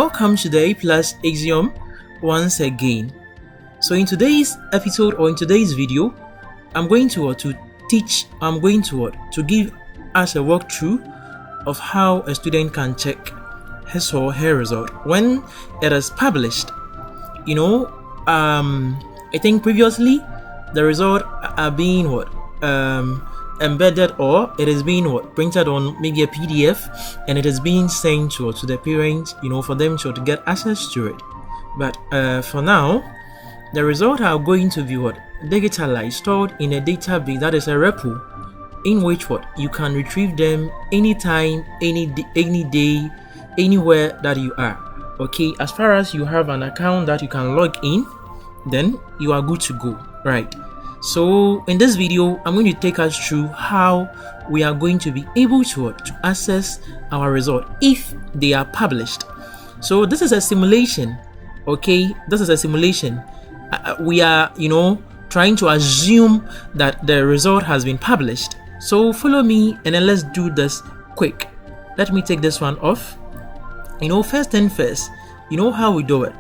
welcome to the Aplusaxiom once again. So in today's episode or in today's video, I'm going to give us a walkthrough of how a student can check his or her result when it is published. I think previously the result are being embedded, or it is being printed on maybe a PDF, and it is being sent to the parents, for them to get access to it. But for now, the results are going to be digitalized, stored in a database that is a repo, in which you can retrieve them anytime, any day, anywhere that you are. Okay, as far as you have an account that you can log in, then you are good to go, right? So in this video, I'm going to take us through how we are going to be able to access our result if they are published. So this is a simulation. Okay, this is a simulation. We are trying to assume that the result has been published. So follow me and then let's do this quick. Let me take this one off. First thing first, how we do it.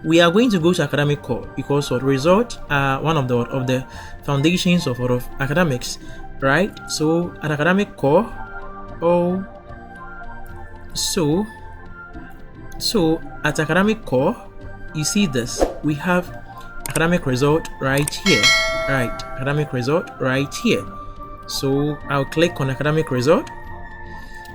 We are going to go to academic core, because results are one of the foundations of academics, right? So at academic core, so at academic core, you see this. We have academic result right here, right? Academic result right here. So I'll click on academic result,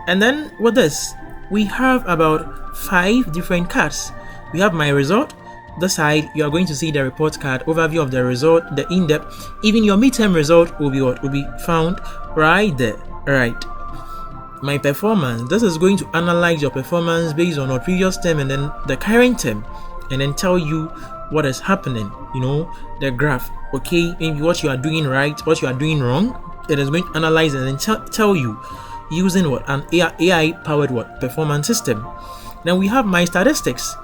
and then with this, we have about 5 different cards. We have my result. This side, you are going to see the report card, overview of the result, the in-depth, even your midterm result will be found right there, right? My performance, this is going to analyze your performance based on your previous term and then the current term, and then tell you what is happening, the graph. Okay, maybe what you are doing right, what you are doing wrong. It is going to analyze and then tell you using an AI powered performance system. Then we have my statistics.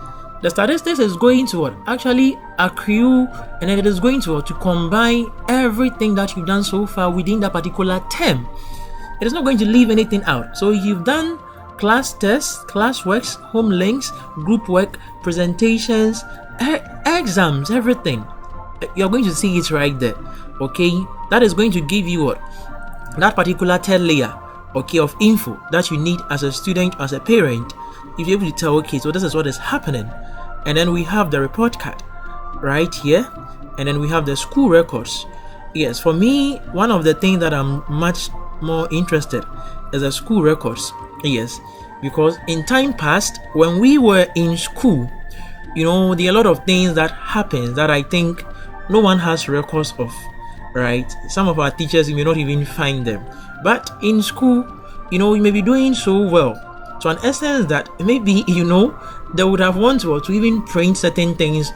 The statistics is going to actually accrue, and then it is going to combine everything that you've done so far within that particular term. It is not going to leave anything out. So you've done class tests, class works, home links, group work, presentations, exams, everything. You're going to see it right there. Okay, that is going to give you that particular third layer, of info that you need as a student, as a parent. If you're able to tell, okay, so this is what is happening. And then we have the report card right here, and then we have the school records. Yes, for me, one of the things that I'm much more interested is the school records. Yes, because in time past, when we were in school, there are a lot of things that happen that I think no one has records of, right? Some of our teachers, you may not even find them. But in school, we may be doing so well, to an essence that maybe they would have wanted to even print certain things,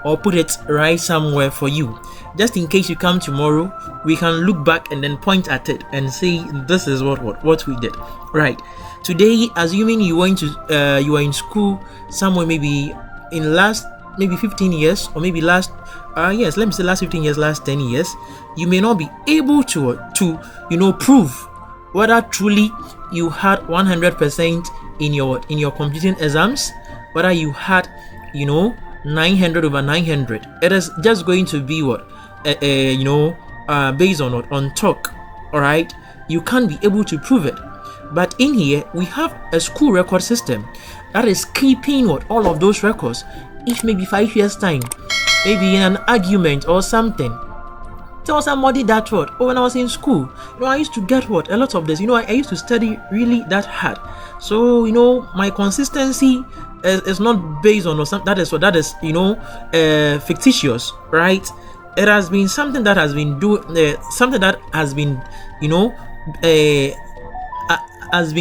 or put it right somewhere for you, just in case you come tomorrow. We can look back and then point at it and say this is what we did, right? Today, assuming you were in school somewhere, maybe in last 15 years, or maybe last 15 years, last 10 years, you may not be able to prove whether truly you had 100% in your computing exams, whether you had 900 over 900. It is just going to be based on talk. All right, you can't be able to prove it. But in here we have a school record system that is keeping all of those records. If maybe 5 years time, maybe in an argument or something, tell somebody that when I was in school, I used to get a lot of this. I used to study really that hard. So my consistency is not based on something that is fictitious, right? It has been something that has been has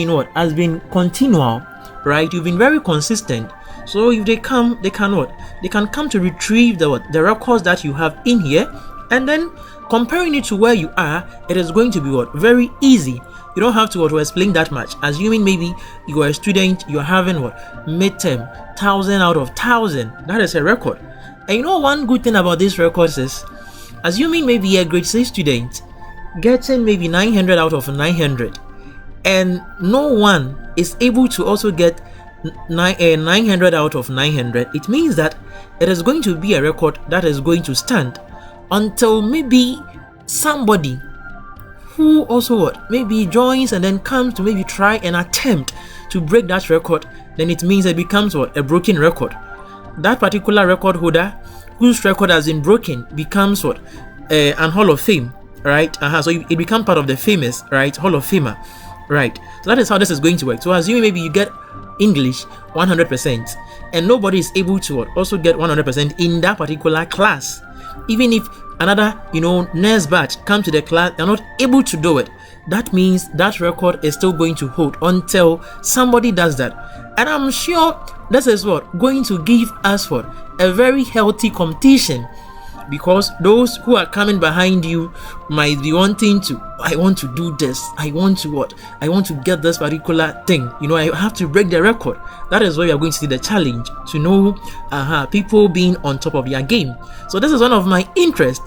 been continual, right? You've been very consistent. So if they can come to retrieve the records that you have in here, and then comparing it to where you are, it is going to be very easy. You don't have to explain that much. Assuming maybe you are a student, you're having midterm 1,000 out of 1,000. That is a record. And one good thing about these records is, assuming maybe a grade 6 student getting maybe 900 out of 900, and no one is able to also get 900 out of 900, it means that it is going to be a record that is going to stand until maybe somebody who also maybe joins and then comes to maybe try and attempt to break that record. Then it means it becomes a broken record. That particular record holder whose record has been broken becomes an Hall of Fame, right? So it becomes part of the famous, right, Hall of Famer, right? So that is how this is going to work. So assuming maybe you get English 100% and nobody is able to also get 100% in that particular class, even if another next batch come to the class, they're not able to do it, that means that record is still going to hold until somebody does that. And I'm sure this is going to give us a very healthy competition, because those who are coming behind you might be wanting to, I want to do this, I want to get this particular thing, I have to break the record. That is where we are going to see the challenge, to know people being on top of their game. So this is one of my interests,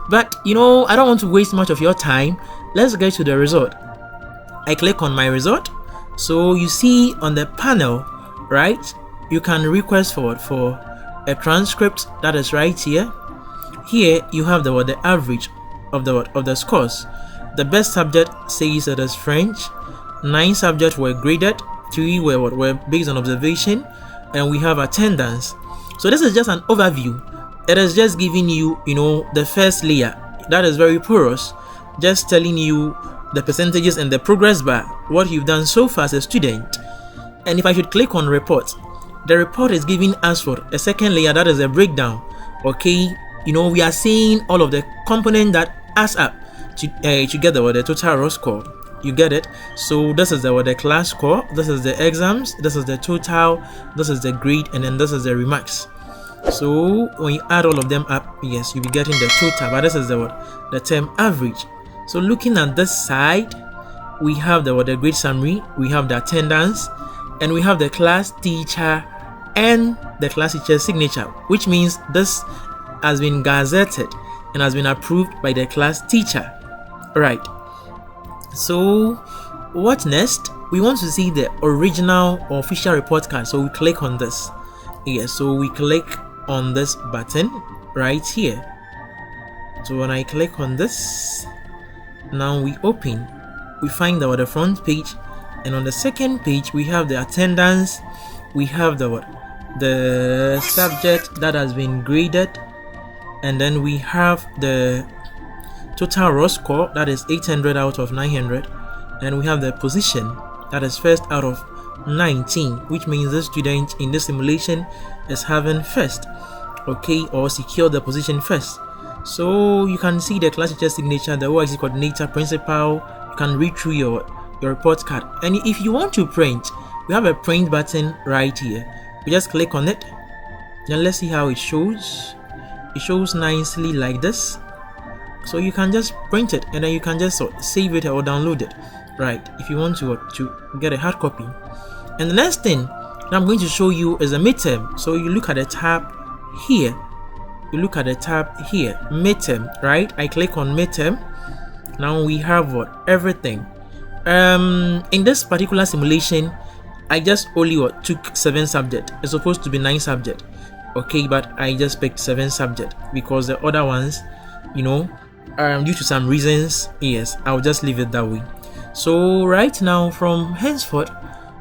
but I don't want to waste much of your time. Let's get to the result. I click on my result. So you see on the panel, right, you can request for a transcript. That is right here. Here you have the average of the scores. The best subject says it is French. 9 subjects were graded, 3 were based on observation, and we have attendance. So this is just an overview. It is just giving you the first layer. That is very porous, just telling you the percentages and the progress bar, what you've done so far as a student. And if I should click on report, the report is giving us a second layer, that is a breakdown. Okay, we are seeing all of the components that adds up to get the total raw score. You get it? So this is the class score, this is the exams, this is the total, this is the grade, and then this is the remarks. So when you add all of them up, yes, you'll be getting the total, but this is the term average. So looking at this side, we have the grade summary, we have the attendance, and we have the class teacher and the class teacher's signature, which means this has been gazetted and has been approved by the class teacher. Right. So what next? We want to see the original or official report card. So we click on this. Yes, so we click on this button right here. So when I click on this, now we open, we find the front page, and on the second page we have the attendance, we have the subject that has been graded, and then we have the total raw score, that is 800 out of 900, and we have the position, that is first out of 19, which means the student in this simulation is having first, okay, or secure the position first. So you can see the class teacher signature, the OIC coordinator, principal. You can read through your report card, and if you want to print, we have a print button right here. We just click on it, then let's see how it shows. It shows nicely like this, so you can just print it and then you can just save it or download it, right, if you want to get a hard copy. And the next thing that I'm going to show you is a midterm. So you look at the tab here, midterm, right? I click on midterm. Now we have everything. In this particular simulation, I just only took 7 subjects. It's supposed to be 9 subjects, okay, but I just picked 7 subjects because the other ones, due to some reasons, yes, I'll just leave it that way. So right now, from henceforth,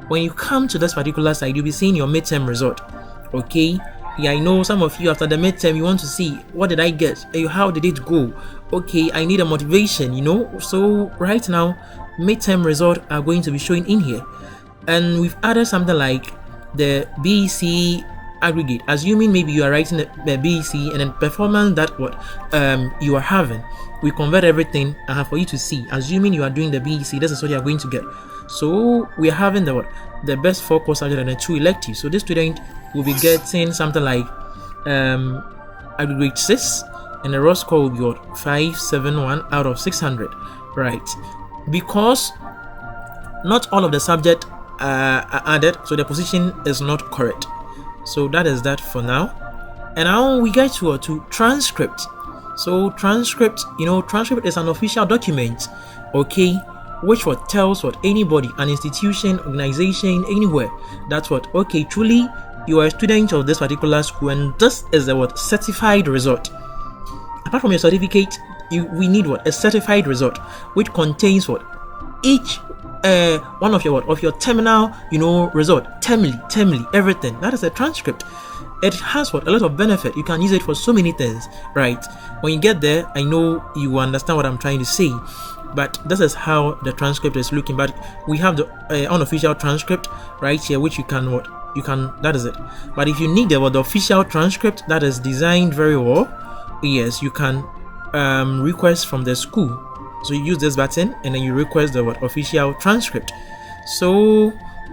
when you come to this particular side, you'll be seeing your midterm result. Okay, yeah, I know some of you after the midterm you want to see what did I get, how did it go. Okay, I need a motivation, so right now midterm results are going to be showing in here, and we've added something like the BC aggregate, assuming maybe you are writing the BC and then performance that you are having, we convert everything for you to see. Assuming you are doing the BC, this is what you are going to get. So we are having the best 4 course subjects and the 2 electives. So this student will be getting something like aggregate 6, and the raw score will be 571 out of 600, right? Because not all of the subject are added, so the position is not correct. So that is that for now. And now we get to transcript. So transcript, transcript is an official document, okay, which what tells what anybody, an institution, organization, anywhere, that's what, okay, truly you are a student of this particular school, and this is the what certified result. Apart from your certificate, we need what a certified result, which contains what each one of your terminal, result, termly, everything. That is a transcript. It has what a lot of benefit. You can use it for so many things, right? When you get there, I know you understand what I'm trying to say, but this is how the transcript is looking. But we have the unofficial transcript right here, which you can that is it. But if you need the official transcript that is designed very well, yes, you can request from the school. So you use this button and then you request the official transcript. So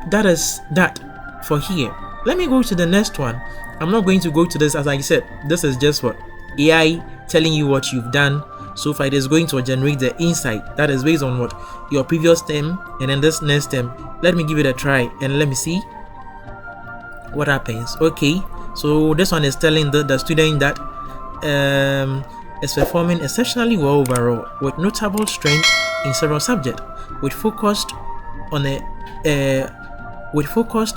that is that for here. Let me go to the next one. I'm not going to go to this, as I said, this is just what AI telling you what you've done so far. It is going to generate the insight that is based on what your previous term and then this next term. Let me give it a try and let me see what happens. Okay, so this one is telling the student that is performing exceptionally well overall with notable strength in several subjects, with focused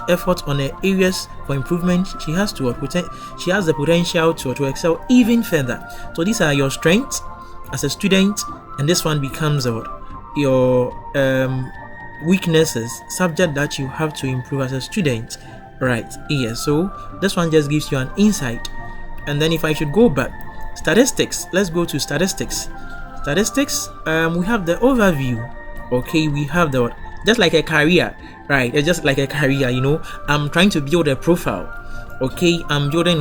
effort on the areas for improvement. She has the potential to excel even further. So these are your strengths as a student, and this one becomes your weaknesses, subject that you have to improve as a student, right? Yes, so this one just gives you an insight. And then if I should go back, statistics, let's go to statistics. We have the overview. Okay, we have the just like a career, right? It's just like a career, I'm trying to build a profile. Okay, I'm building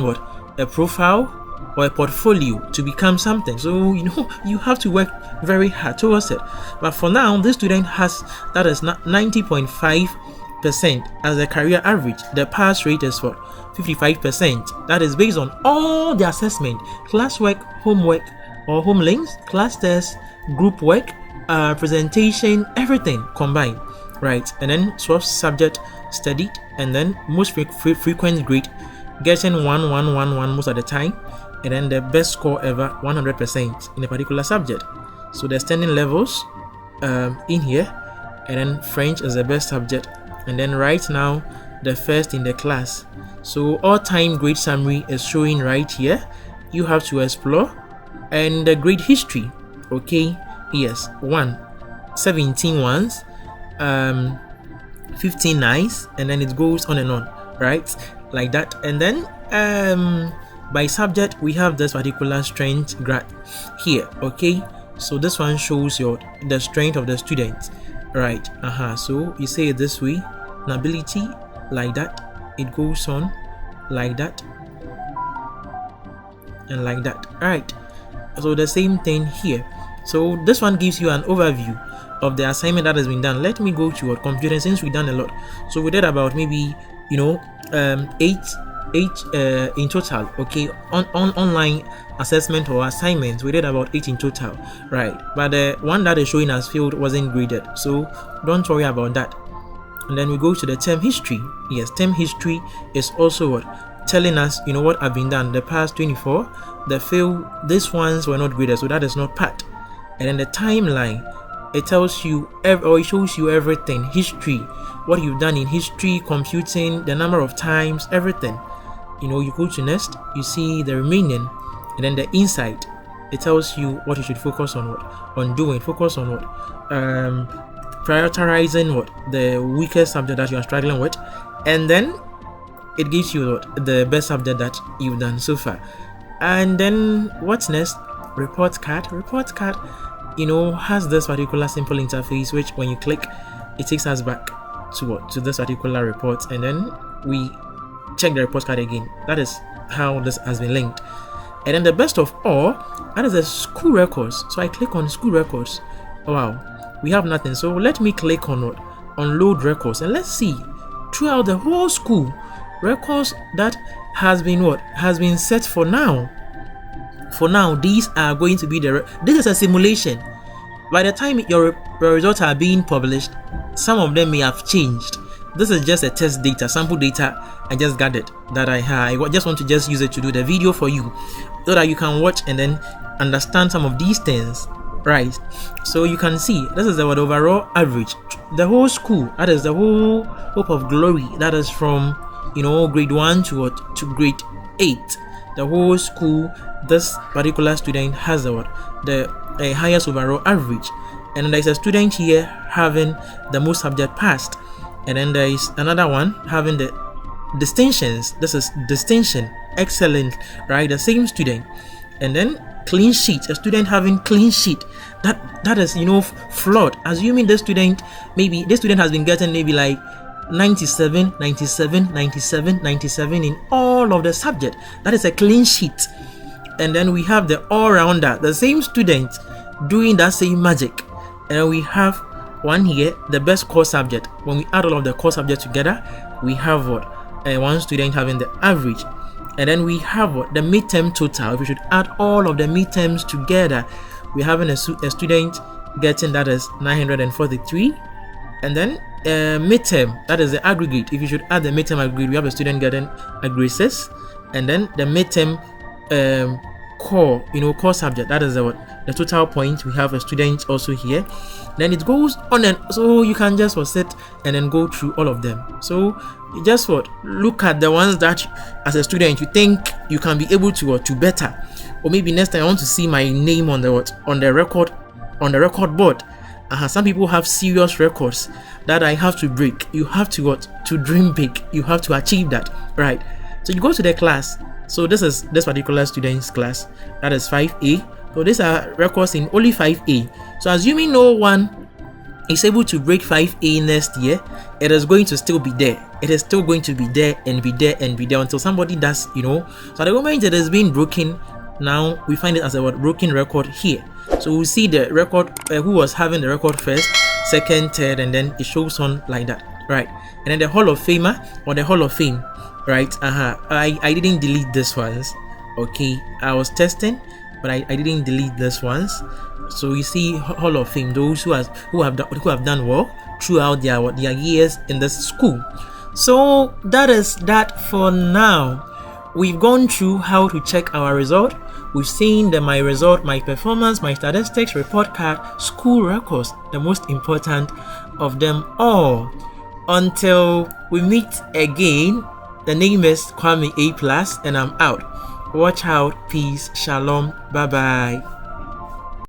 a profile or a portfolio to become something. So you have to work very hard towards it. But for now, this student has that is 90.5% as a career average. The pass rate is 55%. That is based on all the assessment, classwork, homework or home links, class tests, group work, presentation, everything combined, right? And then 12 subject studied, and then most frequent grade, getting 1 most of the time, and then the best score ever, 100% in a particular subject. So the standing levels in here, and then French is the best subject, and then right now the first in the class. So all-time grade summary is showing right here. You have to explore. And the grade history, okay, yes, 17 ones, 15 nines, and then it goes on and on, right, like that. And then by subject we have this particular strength graph here. Okay, so this one shows the strength of the student, right? So you say it this way, an ability, like that, it goes on like that and like that, right? So the same thing here. So this one gives you an overview of the assignment that has been done. Let me go to computing, since we've done a lot. So we did about maybe 8 in total. Okay, on online assessment or assignments, we did about 8 in total, right? But the one that is showing as failed wasn't graded, so don't worry about that. And then we go to the term history. Yes, term history is also telling us what have been done. The past 24, the fail, these ones were not graded, so that is not part. And then the timeline, it tells you or it shows you everything. History, what you've done in history, computing, the number of times, everything. You go to next, you see the remaining, and then the insight, it tells you what you should focus on, focus on prioritizing the weakest subject that you are struggling with, and then it gives you the best subject that you've done so far. And then what's next? Report card has this particular simple interface, which when you click, it takes us back to this particular report, and then we check the report card again. That is how this has been linked. And then the best of all, that is the school records. So I click on school records. Oh, wow, we have nothing. So let me click on load records, and let's see throughout the whole school records that has been set for now. For now, these are going to be this is a simulation. By the time your results are being published, some of them may have changed. This is just a test data, sample data. I just got it that I just want to use it to do the video for you, so that you can watch and then understand some of these things, right? So you can see this is the overall average. The whole school, that is the whole hope of glory, that is from grade 1 to grade 8. The whole school, this particular student has the highest overall average. And then there's a student here having the most subject passed, and then there is another one having the distinctions. This is distinction, excellent, right? The same student. And then clean sheet, a student having clean sheet, that is flawed. Assuming this student has been getting maybe like 97 in all of the subject. That is a clean sheet. And then we have the all-rounder, the same student doing that same magic. And we have one here, the best core subject. When we add all of the core subjects together, we have one student having the average. And then we have the midterm total. If we should add all of the midterms together, we're having a student getting, that is 943. And then midterm, that is the aggregate. If you should add the midterm aggregate, we have a student getting a grade 6. And then the midterm core subject, that is the total point. We have a student also here. Then it goes on, and so you can just sit and then go through all of them. So you just look at the ones that as a student you think you can be able to better, or maybe next time I want to see my name on the record board. Some people have serious records that I have to break. You have to dream big. You have to achieve that, right? So you go to the class. So this is this particular student's class, that is 5A. So these are records in only 5A. So assuming no one is able to break 5A next year, it is going to still be there. It is still going to be there and be there and be there until somebody does, So at the moment it is being broken, now we find it as a broken record here. So we see the record, who was having the record first, second, third, and then it shows on like that, right? And then the Hall of Famer or the Hall of Fame, right? I didn't delete this ones. Okay, I was testing, but I didn't delete this ones. So you see Hall of Fame, those who have done well throughout their years in this school. So that is that for now. We've gone through how to check our result. We've seen the my result, my performance, my statistics, report card, school records, the most important of them all. Until we meet again, the name is Kwame A+, and I'm out. Watch out. Peace. Shalom. Bye bye.